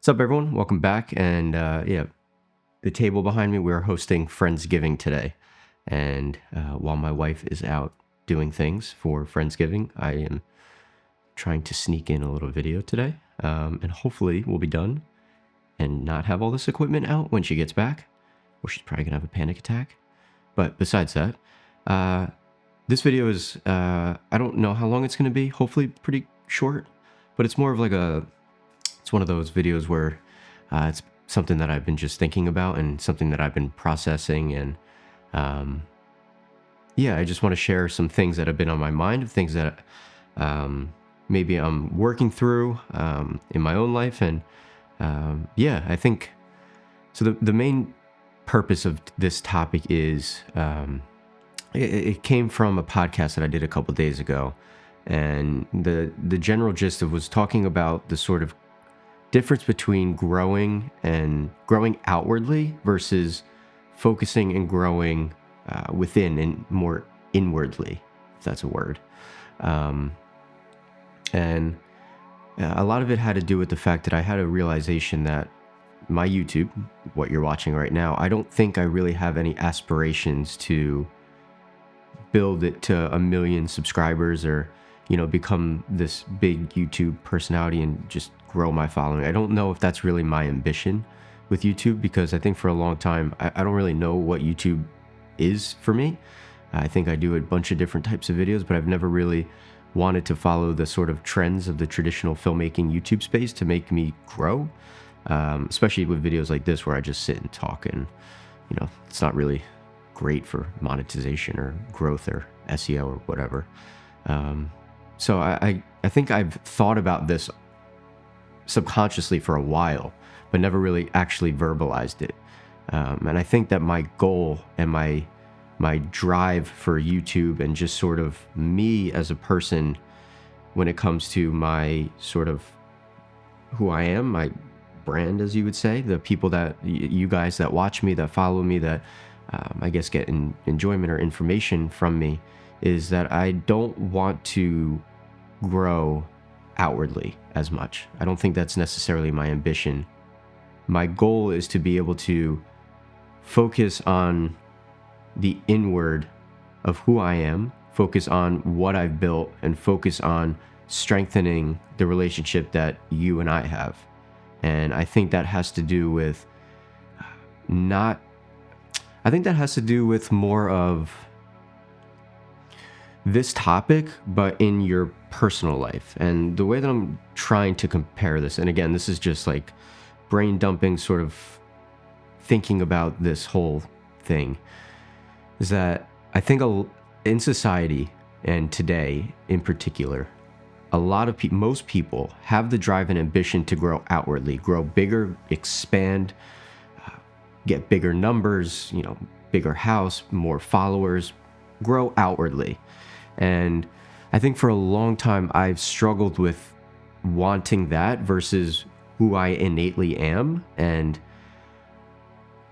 What's up, everyone? Welcome back. And the table behind me, we're hosting Friendsgiving today. And while my wife is out doing things for Friendsgiving, I am trying to sneak in a little video today. And hopefully we'll be done and not have all this equipment out when she gets back, or she's probably gonna have a panic attack. But besides that, this video is, I don't know how long it's gonna be, hopefully pretty short, but it's more of like it's one of those videos where it's something that I've been just thinking about and something that I've been processing. And I just want to share some things that have been on my mind, things that maybe I'm working through in my own life. And I think so. The main purpose of this topic is it came from a podcast that I did a couple days ago. And the general gist of was talking about the sort of difference between growing outwardly versus focusing and growing within and more inwardly, if that's a word. And a lot of it had to do with the fact that I had a realization that my YouTube, what you're watching right now, I don't think I really have any aspirations to build it to 1 million subscribers or become this big YouTube personality and just grow my following. I don't know if that's really my ambition with YouTube, because I think for a long time, I don't really know what YouTube is for me. I think I do a bunch of different types of videos, but I've never really wanted to follow the sort of trends of the traditional filmmaking YouTube space to make me grow, especially with videos like this where I just sit and talk and, it's not really great for monetization or growth or SEO or whatever. So I think I've thought about this subconsciously for a while, but never really actually verbalized it. And I think that my goal and my drive for YouTube and just sort of me as a person when it comes to my sort of who I am, my brand, as you would say, the people that you guys that watch me, that follow me, that I guess get enjoyment or information from me, is that I don't want to grow outwardly as much. I don't think that's necessarily my ambition. My goal is to be able to focus on the inward of who I am, focus on what I've built, and focus on strengthening the relationship that you and I have. And I think that has to do with more of this topic, but in your personal life. And the way that I'm trying to compare this, and again, this is just like brain dumping, sort of thinking about this whole thing, is that I think in society, and today in particular, a lot of most people have the drive and ambition to grow outwardly, grow bigger, expand, get bigger numbers, bigger house, more followers, grow outwardly. And I think for a long time, I've struggled with wanting that versus who I innately am. And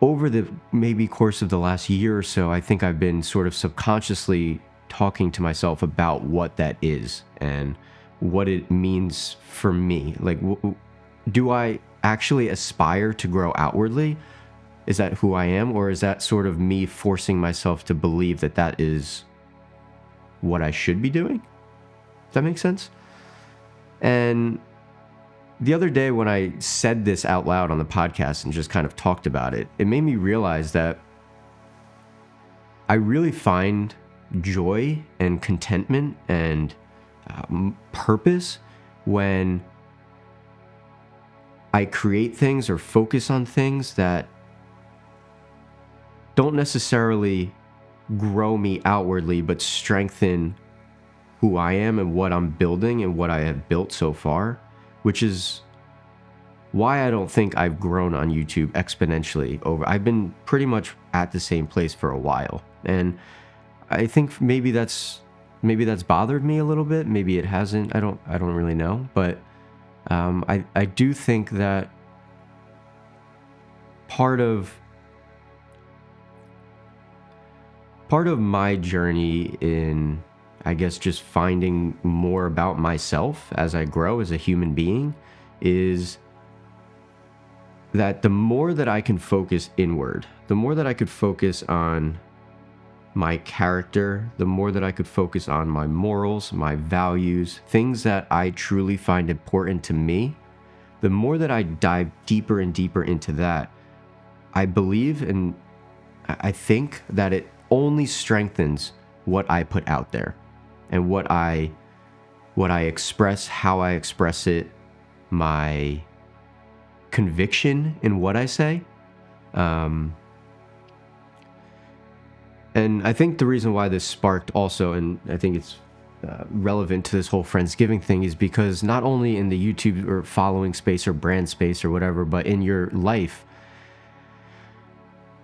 over the maybe course of the last year or so, I think I've been sort of subconsciously talking to myself about what that is and what it means for me. Like, do I actually aspire to grow outwardly? Is that who I am? Or is that sort of me forcing myself to believe that that is what I should be doing? Does that make sense? And the other day when I said this out loud on the podcast and just kind of talked about it, it made me realize that I really find joy and contentment and purpose when I create things or focus on things that don't necessarily grow me outwardly, but strengthen who I am and what I'm building and what I have built so far, which is why I don't think I've grown on YouTube exponentially over. I've been pretty much at the same place for a while. And I think maybe that's bothered me a little bit. Maybe it hasn't. I don't really know. But I do think that part of my journey in, I guess, just finding more about myself as I grow as a human being is that the more that I can focus inward, the more that I could focus on my character, the more that I could focus on my morals, my values, things that I truly find important to me, the more that I dive deeper and deeper into that, I believe and I think that it only strengthens what I put out there and what I express, how I express it, my conviction in what I say. And I think the reason why this sparked also, and I think it's relevant to this whole Friendsgiving thing, is because not only in the YouTube or following space or brand space or whatever, but in your life,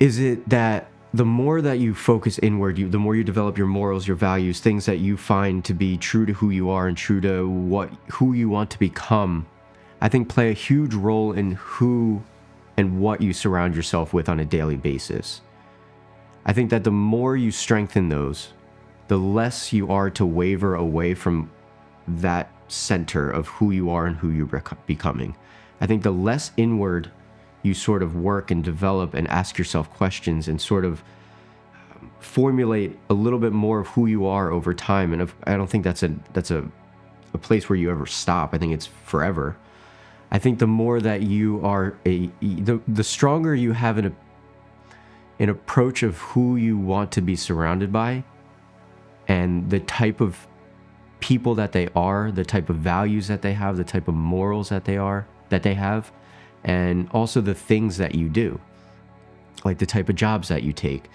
is it that the more that you focus inward, the more you develop your morals, your values, things that you find to be true to who you are and true to who you want to become, I think play a huge role in who and what you surround yourself with on a daily basis. I think that the more you strengthen those, the less you are to waver away from that center of who you are and who you're becoming. I think the less inward you sort of work and develop and ask yourself questions and sort of formulate a little bit more of who you are over time. And I don't think that's a place where you ever stop. I think it's forever. I think the more that you are the stronger you have an approach of who you want to be surrounded by and the type of people that they are, the type of values that they have, the type of morals that they have, and also the things that you do, like the type of jobs that you take.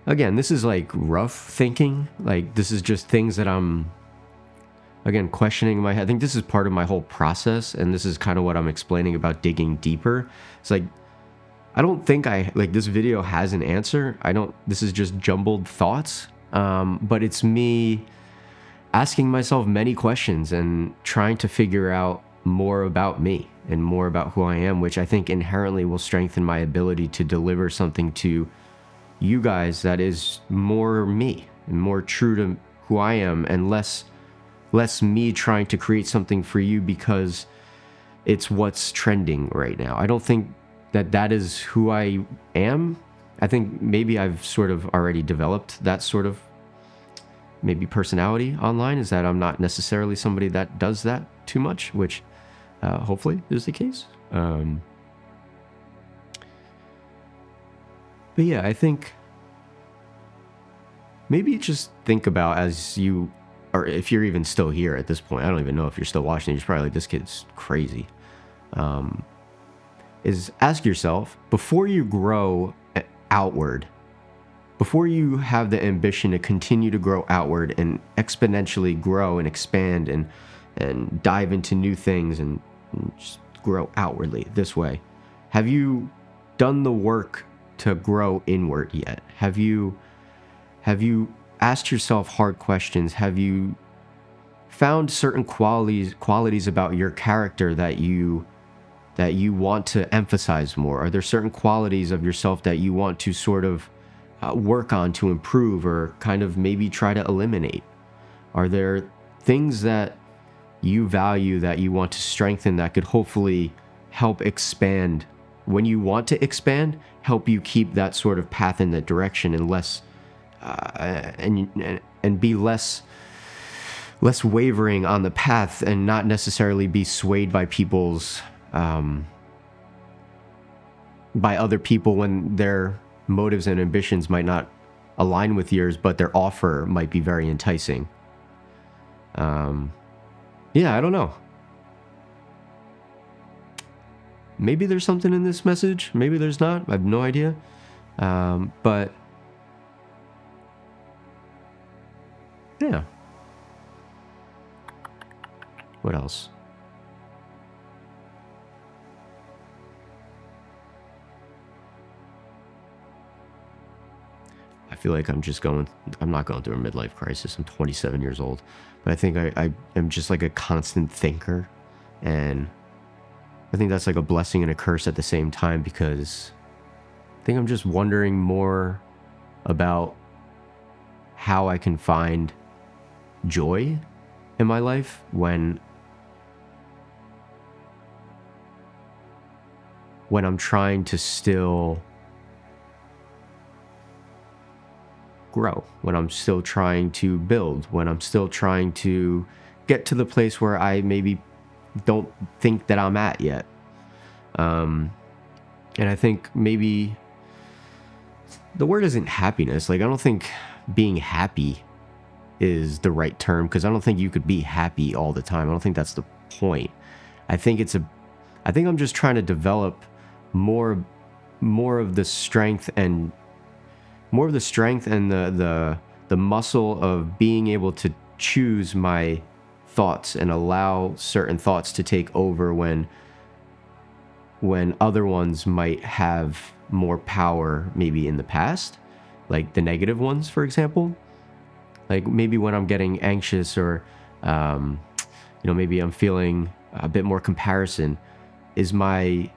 Again, this is like rough thinking. Like, this is just things that I'm, again, questioning in my head. I think this is part of my whole process, and this is kind of what I'm explaining about digging deeper. It's like, I don't think this video has an answer. This is just jumbled thoughts, but it's me asking myself many questions and trying to figure out more about me and more about who I am, which I think inherently will strengthen my ability to deliver something to you guys that is more me and more true to who I am, and less me trying to create something for you because it's what's trending right now. I don't think that is who I am. I think maybe I've sort of already developed that sort of maybe personality online, is that I'm not necessarily somebody that does that too much, which hopefully is the case. But yeah, I think maybe just think about, as you, or if you're even still here at this point, I don't even know if you're still watching, you're probably like, this kid's crazy. Is ask yourself, before you grow outward, before you have the ambition to continue to grow outward and exponentially grow and expand and dive into new things and just grow outwardly this way, have you done the work to grow inward yet? Have you asked yourself hard questions? Have you found certain qualities about your character that you want to emphasize more? Are there certain qualities of yourself that you want to sort of work on to improve, or kind of maybe try to eliminate? Are there things that you value that you want to strengthen that could hopefully help expand, when you want to expand, help you keep that sort of path in that direction, and less and be less wavering on the path, and not necessarily be swayed by people's by other people when their motives and ambitions might not align with yours, but their offer might be very enticing. Yeah, I don't know. Maybe there's something in this message. Maybe there's not. I have no idea. But yeah. What else? I feel like I'm not going through a midlife crisis. I'm 27 years old. But I think I am just like a constant thinker. And I think that's like a blessing and a curse at the same time, because I think I'm just wondering more about how I can find joy in my life when I'm trying to still grow, when I'm still trying to build, when I'm still trying to get to the place where I maybe don't think that I'm at yet. And I think maybe the word isn't happiness. Like, I don't think being happy is the right term, because I don't think you could be happy all the time. I don't think that's the point. I think I'm just trying to develop more of the strength and the muscle of being able to choose my thoughts and allow certain thoughts to take over when other ones might have more power, maybe in the past, like the negative ones, for example. Like maybe when I'm getting anxious, or maybe I'm feeling a bit more comparison, is my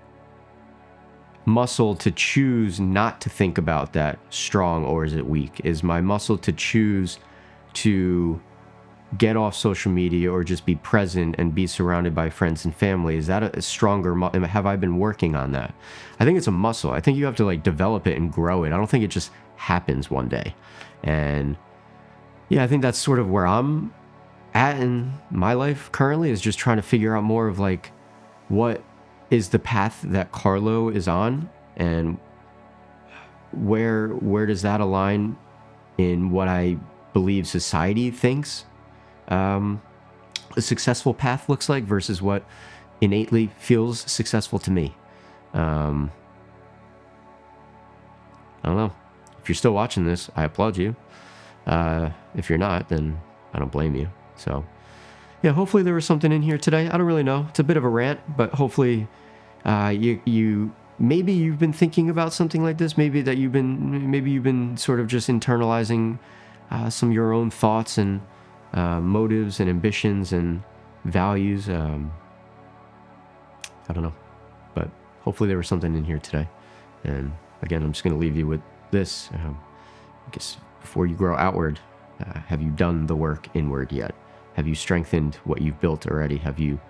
muscle to choose not to think about that strong, or is it weak? Is my muscle to choose to get off social media or just be present and be surrounded by friends and family? Is that a stronger have I been working on that? I think it's a muscle. I think you have to like develop it and grow it. I don't think it just happens one day. And yeah, I think that's sort of where I'm at in my life currently, is just trying to figure out more of like, what is the path that Carlo is on, and where does that align in what I believe society thinks a successful path looks like, versus what innately feels successful to me. I don't know. If you're still watching this, I applaud you. If you're not, then I don't blame you. So yeah, hopefully there was something in here today. I don't really know. It's a bit of a rant, but hopefully you maybe you've been thinking about something like this. Maybe you've been sort of just internalizing some of your own thoughts and motives and ambitions and values. I don't know, but hopefully there was something in here today. And again, I'm just going to leave you with this. I guess before you grow outward, have you done the work inward yet? Have you strengthened what you've built already? Have you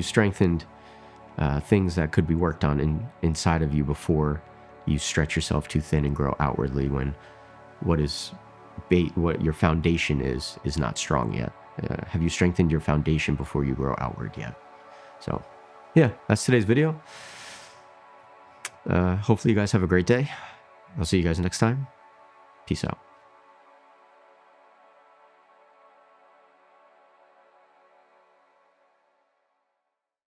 strengthened things that could be worked on inside of you before you stretch yourself too thin and grow outwardly, when what your foundation is not strong yet? Have you strengthened your foundation before you grow outward yet? So yeah, that's today's video. Hopefully you guys have a great day. I'll see you guys next time. Peace out.